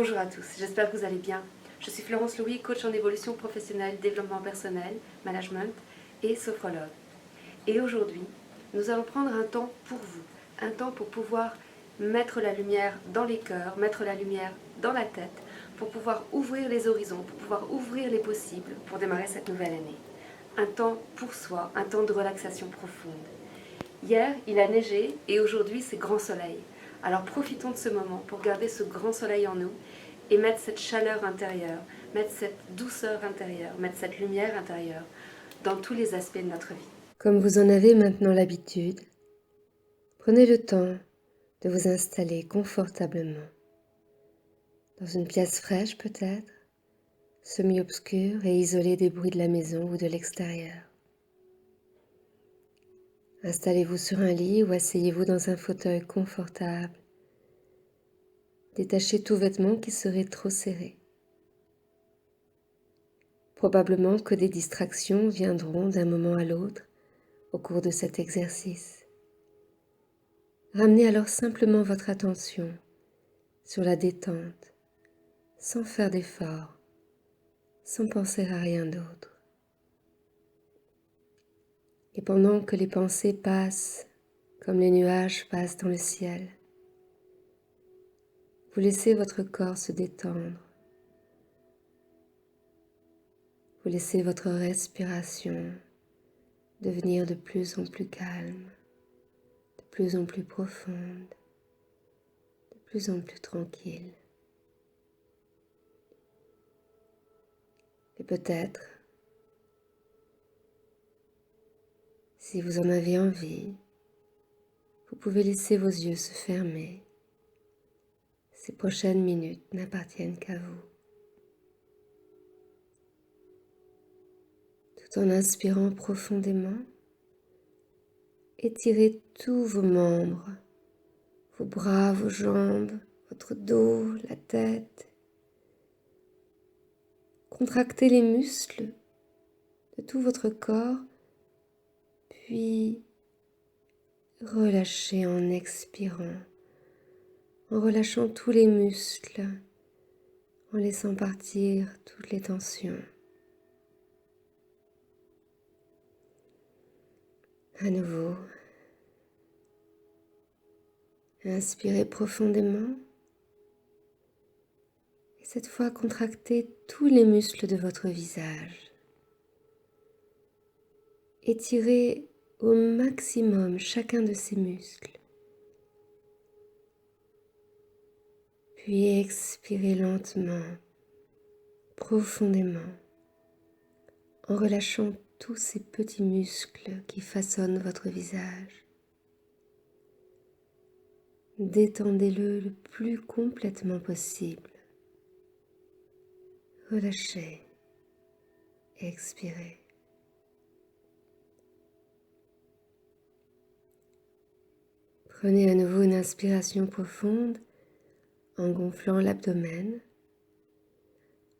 Bonjour à tous, j'espère que vous allez bien. Je suis Florence Louis, coach en évolution professionnelle, développement personnel, management et sophrologue. Et aujourd'hui, nous allons prendre un temps pour vous, un temps pour pouvoir mettre la lumière dans les cœurs, mettre la lumière dans la tête, pour pouvoir ouvrir les horizons, pour pouvoir ouvrir les possibles pour démarrer cette nouvelle année. Un temps pour soi, un temps de relaxation profonde. Hier, il a neigé et aujourd'hui, c'est grand soleil. Alors profitons de ce moment pour garder ce grand soleil en nous et mettre cette chaleur intérieure, mettre cette douceur intérieure, mettre cette lumière intérieure dans tous les aspects de notre vie. Comme vous en avez maintenant l'habitude, prenez le temps de vous installer confortablement dans une pièce fraîche peut-être, semi-obscure et isolée des bruits de la maison ou de l'extérieur. Installez-vous sur un lit ou asseyez-vous dans un fauteuil confortable. Détachez tout vêtement qui serait trop serré. Probablement que des distractions viendront d'un moment à l'autre au cours de cet exercice. Ramenez alors simplement votre attention sur la détente, sans faire d'effort, sans penser à rien d'autre. Et pendant que les pensées passent, comme les nuages passent dans le ciel, vous laissez votre corps se détendre. Vous laissez votre respiration devenir de plus en plus calme, de plus en plus profonde, de plus en plus tranquille. Et peut-être, si vous en avez envie, vous pouvez laisser vos yeux se fermer. Ces prochaines minutes n'appartiennent qu'à vous. Tout en inspirant profondément, étirez tous vos membres, vos bras, vos jambes, votre dos, la tête. Contractez les muscles de tout votre corps, puis relâchez en expirant, en relâchant tous les muscles, en laissant partir toutes les tensions. À nouveau, inspirez profondément et cette fois contractez tous les muscles de votre visage. Étirez au maximum chacun de ces muscles. Puis expirez lentement, profondément, en relâchant tous ces petits muscles qui façonnent votre visage. Détendez-le le plus complètement possible. Relâchez, expirez. Prenez à nouveau une inspiration profonde en gonflant l'abdomen,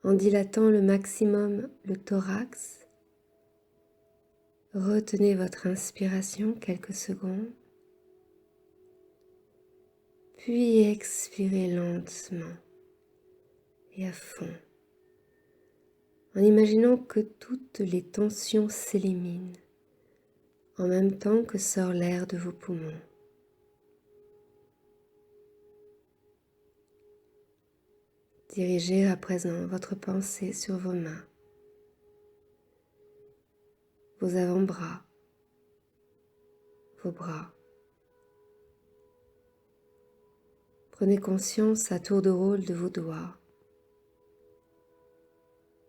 en dilatant le maximum le thorax. Retenez votre inspiration quelques secondes, puis expirez lentement et à fond, en imaginant que toutes les tensions s'éliminent en même temps que sort l'air de vos poumons. Dirigez à présent votre pensée sur vos mains, vos avant-bras, vos bras. Prenez conscience à tour de rôle de vos doigts,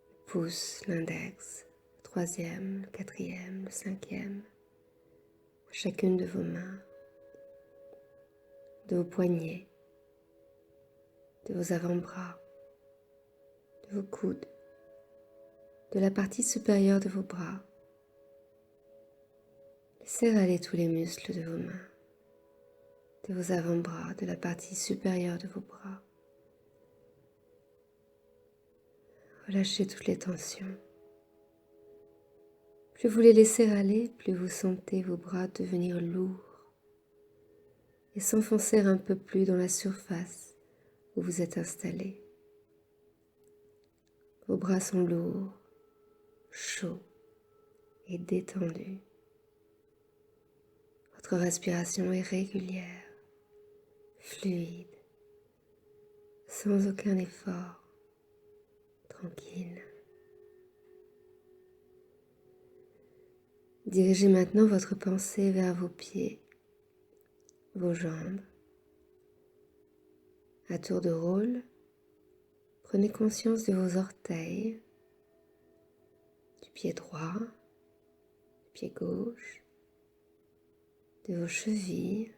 le pouce, l'index, le troisième, le quatrième, le cinquième, chacune de vos mains, de vos poignets, de vos avant-bras, de vos coudes, de la partie supérieure de vos bras. Laissez aller tous les muscles de vos mains, de vos avant-bras, de la partie supérieure de vos bras. Relâchez toutes les tensions. Plus vous les laissez aller, plus vous sentez vos bras devenir lourds et s'enfoncer un peu plus dans la surface où vous êtes installé. Vos bras sont lourds, chauds et détendus. Votre respiration est régulière, fluide, sans aucun effort, tranquille. Dirigez maintenant votre pensée vers vos pieds, vos jambes. À tour de rôle, prenez conscience de vos orteils, du pied droit, du pied gauche, de vos chevilles,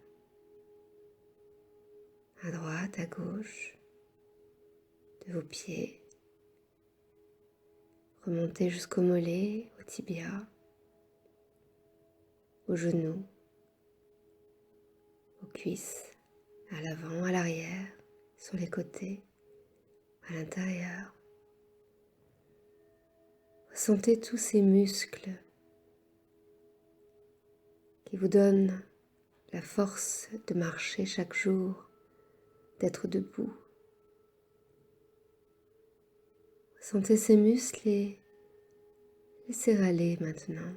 à droite, à gauche, de vos pieds. Remontez jusqu'au mollet, au tibia, aux genoux, aux cuisses, à l'avant, à l'arrière, sur les côtés, à l'intérieur. Ressentez tous ces muscles qui vous donnent la force de marcher chaque jour, d'être debout. Ressentez ces muscles et laissez aller maintenant.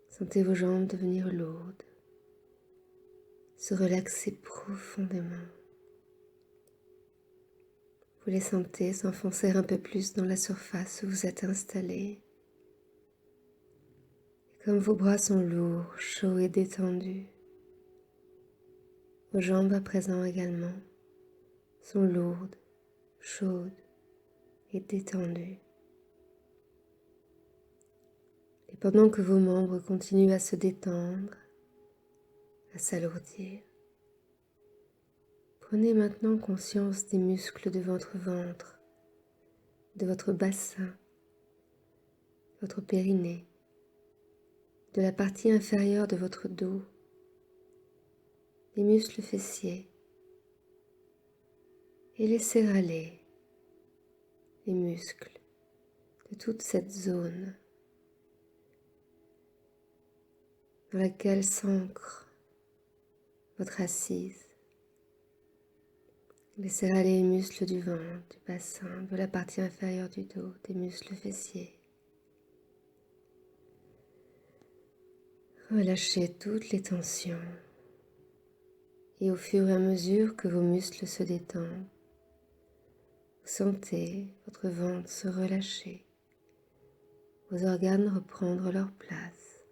Sentez vos jambes devenir lourdes, se relaxer profondément. Vous les sentez s'enfoncer un peu plus dans la surface où vous êtes installé. Et comme vos bras sont lourds, chauds et détendus, vos jambes à présent également sont lourdes, chaudes et détendues. Et pendant que vos membres continuent à se détendre, à s'alourdir, prenez maintenant conscience des muscles de votre ventre, de votre bassin, votre périnée, de la partie inférieure de votre dos, des muscles fessiers, et laissez aller les muscles de toute cette zone dans laquelle s'ancre votre assise. Laissez aller les muscles du ventre, du bassin, de la partie inférieure du dos, des muscles fessiers. Relâchez toutes les tensions et au fur et à mesure que vos muscles se détendent, vous sentez votre ventre se relâcher, vos organes reprendre leur place.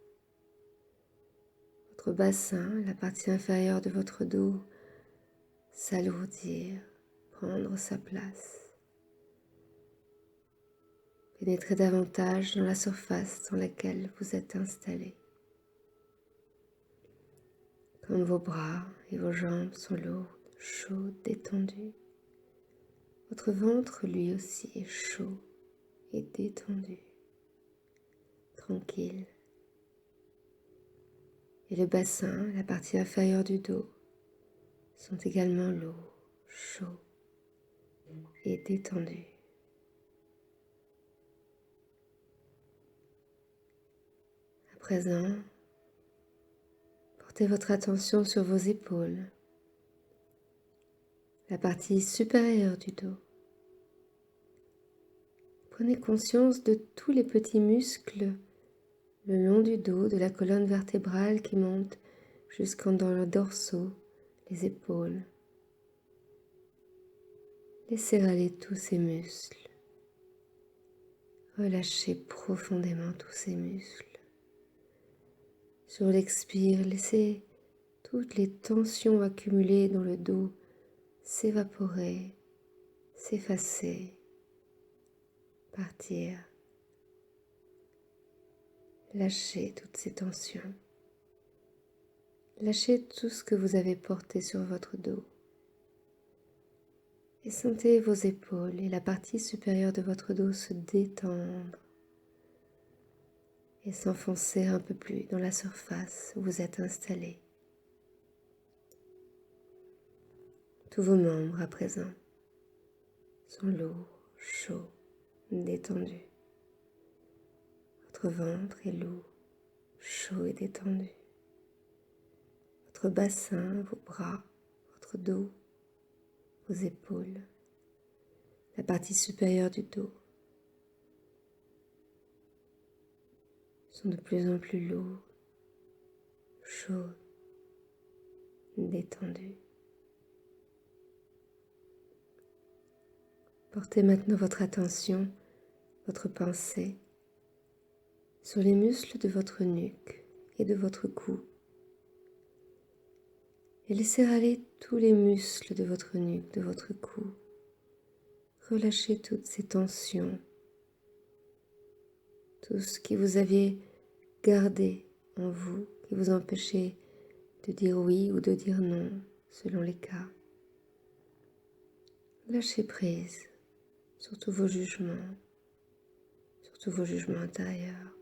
Votre bassin, la partie inférieure de votre dos, s'alourdir, prendre sa place. Pénétrez davantage dans la surface dans laquelle vous êtes installé. Comme vos bras et vos jambes sont lourdes, chaudes, détendues, votre ventre lui aussi est chaud et détendu, tranquille. Et le bassin, la partie inférieure du dos, sont également lourds, chauds et détendus. À présent, portez votre attention sur vos épaules, la partie supérieure du dos. Prenez conscience de tous les petits muscles le long du dos, de la colonne vertébrale qui monte jusqu'en dans le dorsaux, les épaules. Laissez aller tous ces muscles. Relâchez profondément tous ces muscles. Sur l'expire, laissez toutes les tensions accumulées dans le dos s'évaporer, s'effacer, partir. Lâchez toutes ces tensions. Lâchez tout ce que vous avez porté sur votre dos. Et sentez vos épaules et la partie supérieure de votre dos se détendre et s'enfoncer un peu plus dans la surface où vous êtes installé. Tous vos membres à présent sont lourds, chauds, détendus. Votre ventre est lourd, chaud et détendu. Votre bassin, vos bras, votre dos, vos épaules, la partie supérieure du dos sont de plus en plus lourdes, chaudes, détendues. Portez maintenant votre attention, votre pensée sur les muscles de votre nuque et de votre cou. Et laissez aller tous les muscles de votre nuque, de votre cou. Relâchez toutes ces tensions, tout ce que vous aviez gardé en vous, qui vous empêchait de dire oui ou de dire non, selon les cas. Lâchez prise sur tous vos jugements intérieurs.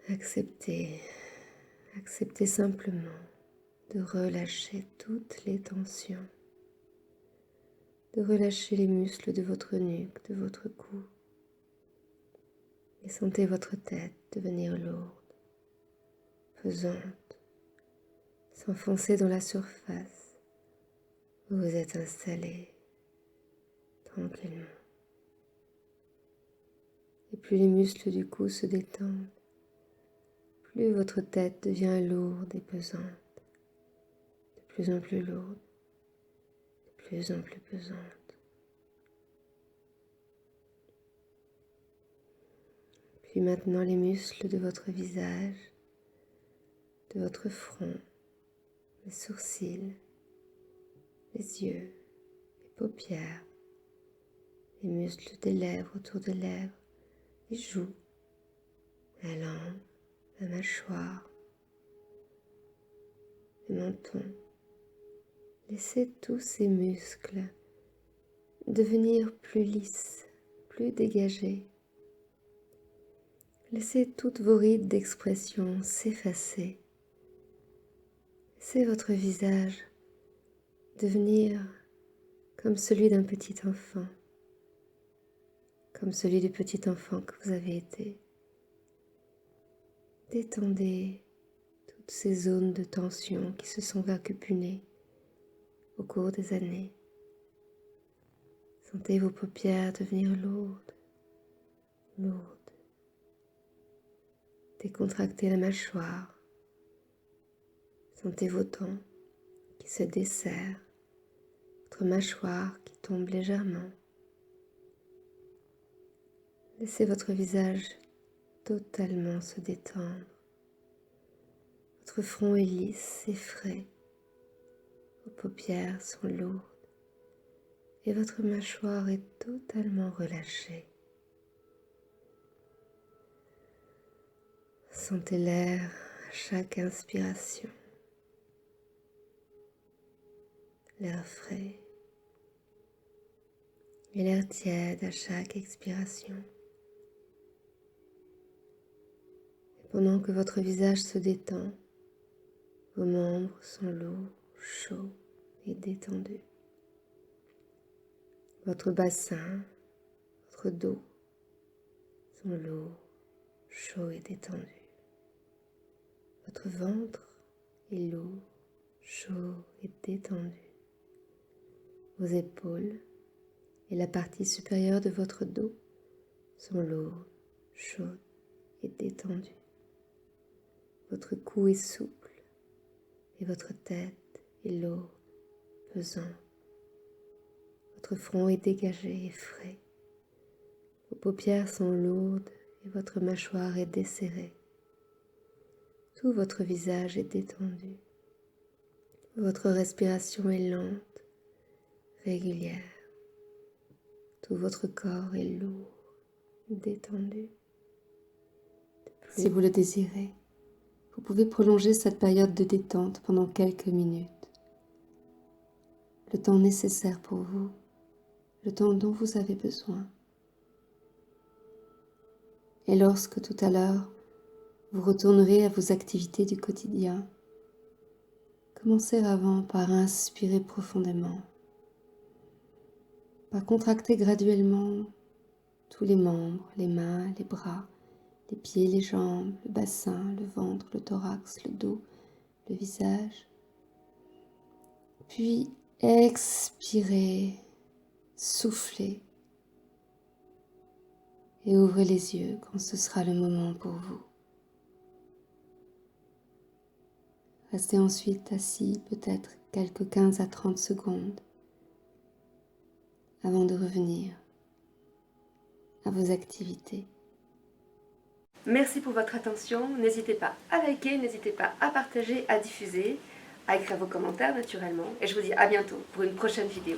Acceptez simplement de relâcher toutes les tensions, de relâcher les muscles de votre nuque, de votre cou, et sentez votre tête devenir lourde, pesante, s'enfoncer dans la surface où vous êtes installé tranquillement. Et plus les muscles du cou se détendent, plus votre tête devient lourde et pesante, de plus en plus lourde, de plus en plus pesante. Puis maintenant les muscles de votre visage, de votre front, les sourcils, les yeux, les paupières, les muscles des lèvres autour des lèvres, les joues, la langue, la mâchoire, le menton. Laissez tous ces muscles devenir plus lisses, plus dégagés. Laissez toutes vos rides d'expression s'effacer. Laissez votre visage devenir comme celui d'un petit enfant, comme celui du petit enfant que vous avez été. Détendez toutes ces zones de tension qui se sont accumulées au cours des années. Sentez vos paupières devenir lourdes, lourdes. Décontractez la mâchoire. Sentez vos dents qui se desserrent, votre mâchoire qui tombe légèrement. Laissez votre visage totalement se détendre. Votre front est lisse et frais. Vos paupières sont lourdes et votre mâchoire est totalement relâchée. Sentez l'air à chaque inspiration, l'air frais et l'air tiède à chaque expiration. Et pendant que votre visage se détend, vos membres sont lourds, chauds et détendus. Votre bassin, votre dos sont lourds, chauds et détendus. Votre ventre est lourd, chaud et détendu. Vos épaules et la partie supérieure de votre dos sont lourdes, chaudes et détendues. Votre cou est souple et votre tête est lourde, pesante. Votre front est dégagé et frais. Vos paupières sont lourdes et votre mâchoire est desserrée. Tout votre visage est détendu. Votre respiration est lente, régulière. Tout votre corps est lourd, détendu. Si vous le désirez, vous pouvez prolonger cette période de détente pendant quelques minutes. Le temps nécessaire pour vous, le temps dont vous avez besoin. Et lorsque tout à l'heure, vous retournerez à vos activités du quotidien, commencez avant par inspirer profondément, par contracter graduellement tous les membres, les mains, les bras, les pieds, les jambes, le bassin, le ventre, le thorax, le dos, le visage. Puis Expirez, soufflez et ouvrez les yeux quand ce sera le moment pour vous. Restez ensuite assis peut-être quelques 15 à 30 secondes avant de revenir à vos activités. Merci pour votre attention. N'hésitez pas à liker, n'hésitez pas à partager, à diffuser, à écrire vos commentaires naturellement. Et je vous dis à bientôt pour une prochaine vidéo.